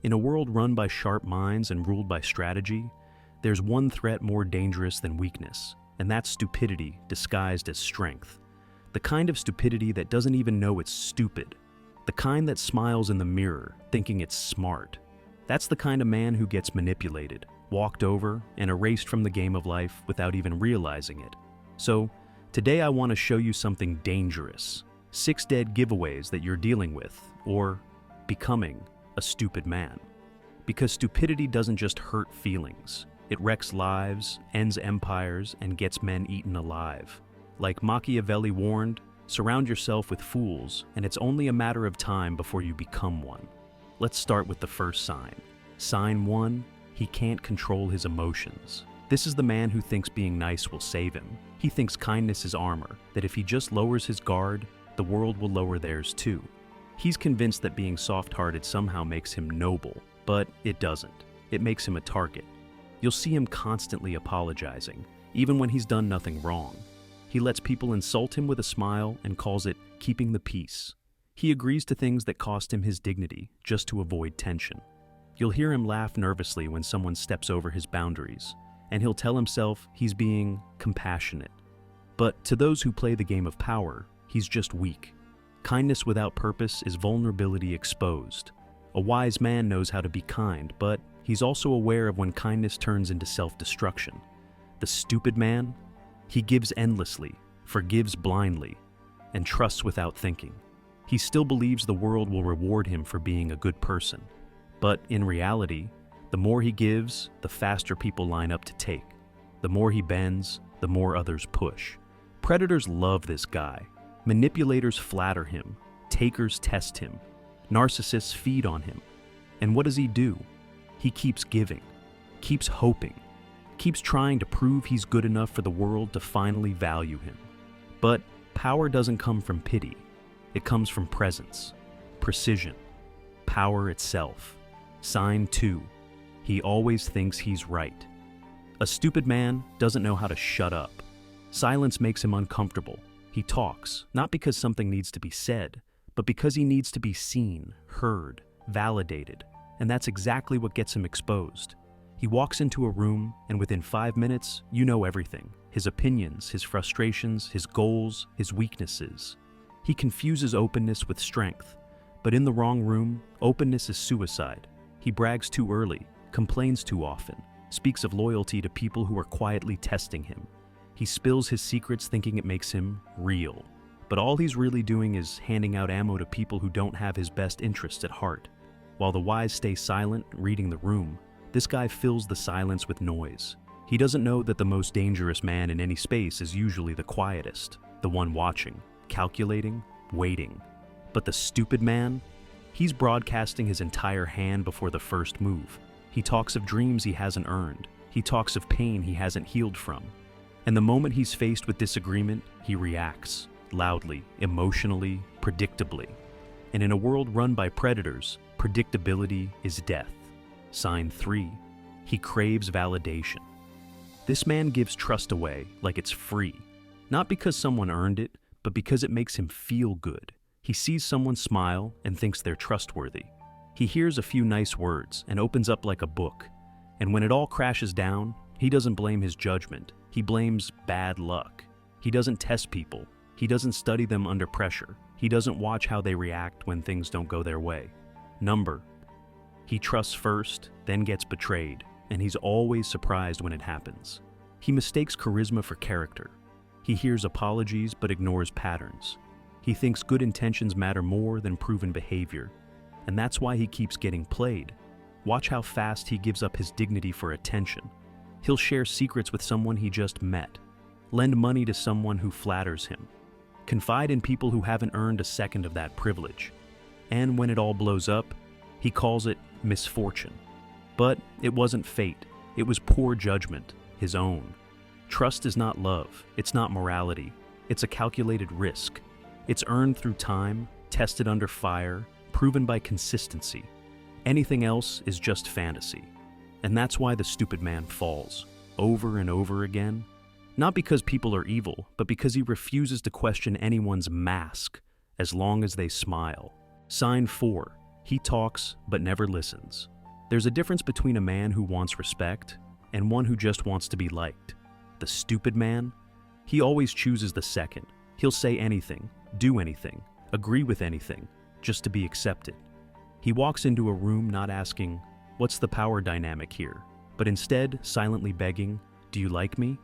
In a world run by sharp minds and ruled by strategy, there's one threat more dangerous than weakness, and that's stupidity disguised as strength. The kind of stupidity that doesn't even know it's stupid. The kind that smiles in the mirror, thinking it's smart. That's the kind of man who gets manipulated, walked over, and erased from the game of life without even realizing it. So, today I want to show you something dangerous. 6 dead giveaways that you're dealing with, or becoming, a stupid man. Because stupidity doesn't just hurt feelings. It wrecks lives, ends empires, and gets men eaten alive. Like Machiavelli warned, surround yourself with fools, and it's only a matter of time before you become one. Let's start with the first sign. Sign 1, he can't control his emotions. This is the man who thinks being nice will save him. He thinks kindness is armor, that if he just lowers his guard, the world will lower theirs too. He's convinced that being soft-hearted somehow makes him noble, but it doesn't. It makes him a target. You'll see him constantly apologizing, even when he's done nothing wrong. He lets people insult him with a smile and calls it keeping the peace. He agrees to things that cost him his dignity, just to avoid tension. You'll hear him laugh nervously when someone steps over his boundaries, and he'll tell himself he's being compassionate. But to those who play the game of power, he's just weak. Kindness without purpose is vulnerability exposed. A wise man knows how to be kind, but he's also aware of when kindness turns into self-destruction. The stupid man? He gives endlessly, forgives blindly, and trusts without thinking. He still believes the world will reward him for being a good person. But in reality, the more he gives, the faster people line up to take. The more he bends, the more others push. Predators love this guy. Manipulators flatter him. Takers test him. Narcissists feed on him. And what does he do? He keeps giving, keeps hoping, keeps trying to prove he's good enough for the world to finally value him. But power doesn't come from pity. It comes from presence, precision, power itself. Sign 2, he always thinks he's right. A stupid man doesn't know how to shut up. Silence makes him uncomfortable. He talks, not because something needs to be said, but because he needs to be seen, heard, validated. And that's exactly what gets him exposed. He walks into a room, and within 5 minutes, you know everything. His opinions, his frustrations, his goals, his weaknesses. He confuses openness with strength. But in the wrong room, openness is suicide. He brags too early, complains too often, speaks of loyalty to people who are quietly testing him. He spills his secrets thinking it makes him real. But all he's really doing is handing out ammo to people who don't have his best interests at heart. While the wise stay silent, reading the room, this guy fills the silence with noise. He doesn't know that the most dangerous man in any space is usually the quietest, the one watching, calculating, waiting. But the stupid man? He's broadcasting his entire hand before the first move. He talks of dreams he hasn't earned. He talks of pain he hasn't healed from. And the moment he's faced with disagreement, he reacts, loudly, emotionally, predictably. And in a world run by predators, predictability is death. Sign 3, he craves validation. This man gives trust away like it's free, not because someone earned it, but because it makes him feel good. He sees someone smile and thinks they're trustworthy. He hears a few nice words and opens up like a book. And when it all crashes down, he doesn't blame his judgment. He blames bad luck. He doesn't test people. He doesn't study them under pressure. He doesn't watch how they react when things don't go their way. Number, he trusts first, then gets betrayed, and he's always surprised when it happens. He mistakes charisma for character. He hears apologies but ignores patterns. He thinks good intentions matter more than proven behavior, and that's why he keeps getting played. Watch how fast he gives up his dignity for attention. He'll share secrets with someone he just met, lend money to someone who flatters him, confide in people who haven't earned a second of that privilege. And when it all blows up, he calls it misfortune. But it wasn't fate, it was poor judgment, his own. Trust is not love, it's not morality, it's a calculated risk. It's earned through time, tested under fire, proven by consistency. Anything else is just fantasy. And that's why the stupid man falls, over and over again. Not because people are evil, but because he refuses to question anyone's mask, as long as they smile. Sign 4, he talks but never listens. There's a difference between a man who wants respect and one who just wants to be liked. The stupid man, he always chooses the second. He'll say anything, do anything, agree with anything, just to be accepted. He walks into a room not asking, "What's the power dynamic here?" but instead silently begging, "Do you like me?"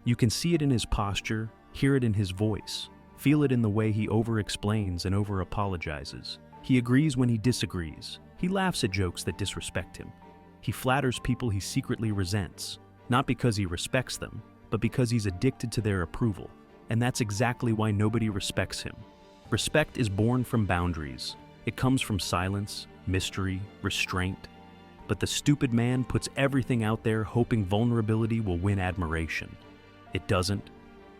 You can see it in his posture, hear it in his voice, feel it in the way he over-explains and over-apologizes. He agrees when he disagrees. He laughs at jokes that disrespect him. He flatters people he secretly resents, not because he respects them, but because he's addicted to their approval. And that's exactly why nobody respects him. Respect is born from boundaries. It comes from silence, mystery, restraint. But the stupid man puts everything out there hoping vulnerability will win admiration. It doesn't.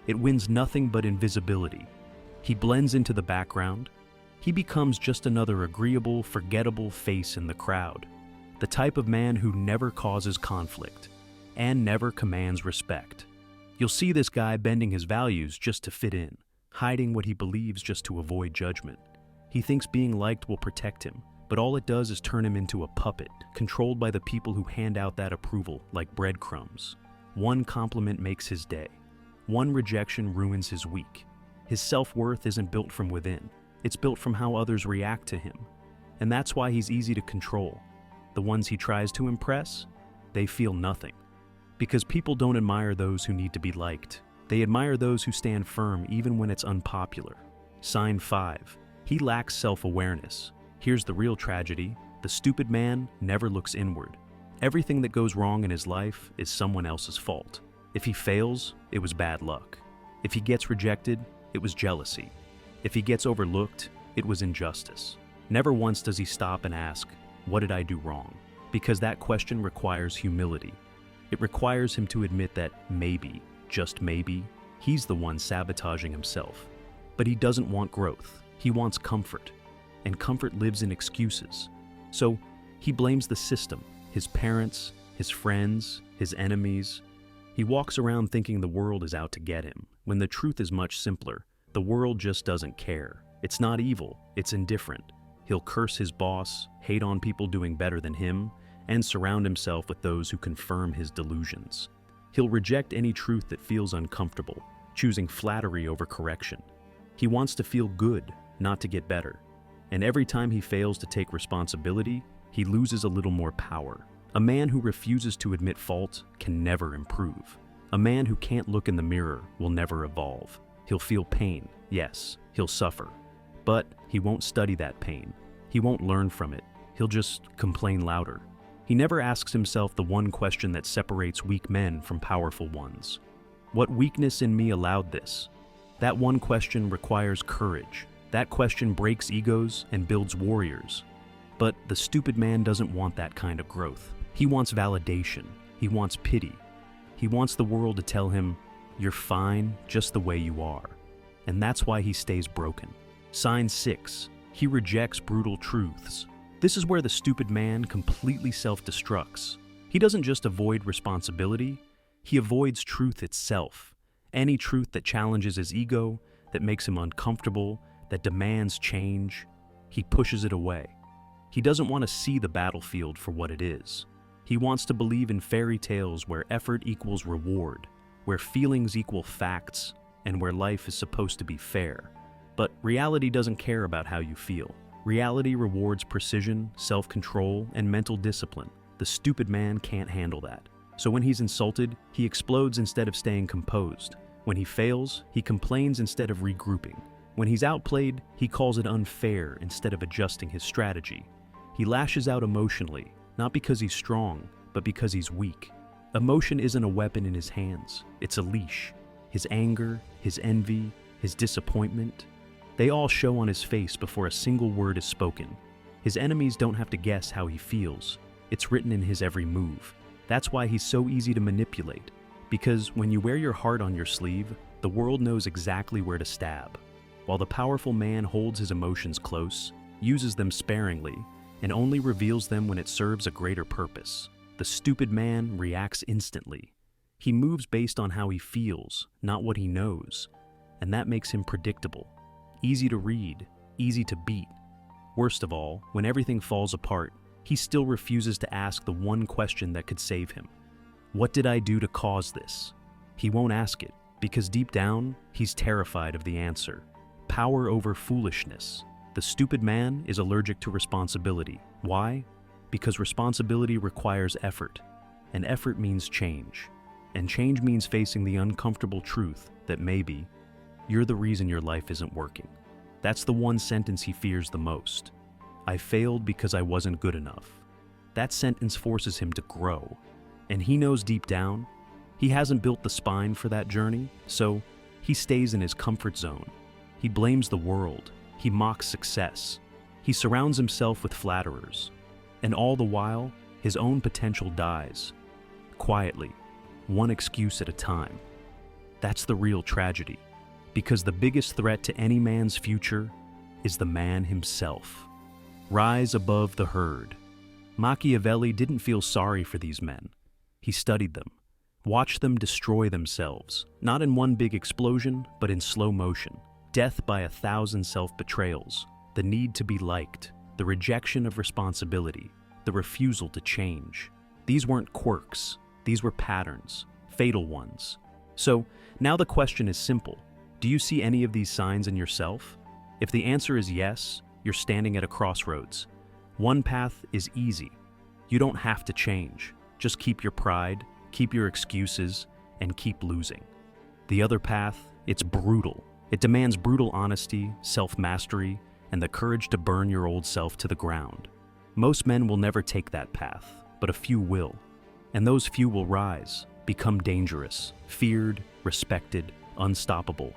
It wins nothing but invisibility. He blends into the background. He becomes just another agreeable, forgettable face in the crowd. The type of man who never causes conflict and never commands respect. You'll see this guy bending his values just to fit in, hiding what he believes just to avoid judgment. He thinks being liked will protect him, but all it does is turn him into a puppet, controlled by the people who hand out that approval like breadcrumbs. One compliment makes his day. One rejection ruins his week. His self-worth isn't built from within. It's built from how others react to him. And that's why he's easy to control. The ones he tries to impress, they feel nothing. Because people don't admire those who need to be liked. They admire those who stand firm even when it's unpopular. Sign 5. He lacks self-awareness. Here's the real tragedy. The stupid man never looks inward. Everything that goes wrong in his life is someone else's fault. If he fails, it was bad luck. If he gets rejected, it was jealousy. If he gets overlooked, it was injustice. Never once does he stop and ask, "What did I do wrong?" Because that question requires humility. It requires him to admit that maybe, just maybe, he's the one sabotaging himself. But he doesn't want growth. He wants comfort. And comfort lives in excuses. So he blames the system, his parents, his friends, his enemies. He walks around thinking the world is out to get him, when the truth is much simpler. The world just doesn't care. It's not evil, it's indifferent. He'll curse his boss, hate on people doing better than him, and surround himself with those who confirm his delusions. He'll reject any truth that feels uncomfortable, choosing flattery over correction. He wants to feel good, not to get better. And every time he fails to take responsibility, he loses a little more power. A man who refuses to admit fault can never improve. A man who can't look in the mirror will never evolve. He'll feel pain, yes, he'll suffer. But he won't study that pain. He won't learn from it. He'll just complain louder. He never asks himself the one question that separates weak men from powerful ones. What weakness in me allowed this? That one question requires courage. That question breaks egos and builds warriors. But the stupid man doesn't want that kind of growth. He wants validation. He wants pity. He wants the world to tell him, "You're fine just the way you are." And that's why he stays broken. Sign 6. He rejects brutal truths. This is where the stupid man completely self-destructs. He doesn't just avoid responsibility, he avoids truth itself. Any truth that challenges his ego, that makes him uncomfortable, that demands change, he pushes it away. He doesn't want to see the battlefield for what it is. He wants to believe in fairy tales where effort equals reward, where feelings equal facts, and where life is supposed to be fair. But reality doesn't care about how you feel. Reality rewards precision, self-control, and mental discipline. The stupid man can't handle that. So when he's insulted, he explodes instead of staying composed. When he fails, he complains instead of regrouping. When he's outplayed, he calls it unfair instead of adjusting his strategy. He lashes out emotionally, not because he's strong, but because he's weak. Emotion isn't a weapon in his hands, it's a leash. His anger, his envy, his disappointment, they all show on his face before a single word is spoken. His enemies don't have to guess how he feels. It's written in his every move. That's why he's so easy to manipulate. Because when you wear your heart on your sleeve, the world knows exactly where to stab. While the powerful man holds his emotions close, uses them sparingly, and only reveals them when it serves a greater purpose. The stupid man reacts instantly. He moves based on how he feels, not what he knows. And that makes him predictable. Easy to read, easy to beat. Worst of all, when everything falls apart, he still refuses to ask the one question that could save him. What did I do to cause this? He won't ask it, because deep down, he's terrified of the answer. Power over foolishness. The stupid man is allergic to responsibility. Why? Because responsibility requires effort, and effort means change. And change means facing the uncomfortable truth that maybe you're the reason your life isn't working. That's the one sentence he fears the most. I failed because I wasn't good enough. That sentence forces him to grow. And he knows deep down, he hasn't built the spine for that journey, so he stays in his comfort zone. He blames the world. He mocks success. He surrounds himself with flatterers. And all the while, his own potential dies. Quietly, one excuse at a time. That's the real tragedy. Because the biggest threat to any man's future is the man himself. Rise above the herd. Machiavelli didn't feel sorry for these men. He studied them, watched them destroy themselves, not in one big explosion, but in slow motion. Death by 1,000 self-betrayals, the need to be liked, the rejection of responsibility, the refusal to change. These weren't quirks, these were patterns, fatal ones. So, now the question is simple. Do you see any of these signs in yourself? If the answer is yes, you're standing at a crossroads. One path is easy. You don't have to change. Just keep your pride, keep your excuses, and keep losing. The other path, it's brutal. It demands brutal honesty, self-mastery, and the courage to burn your old self to the ground. Most men will never take that path, but a few will. And those few will rise, become dangerous, feared, respected, unstoppable.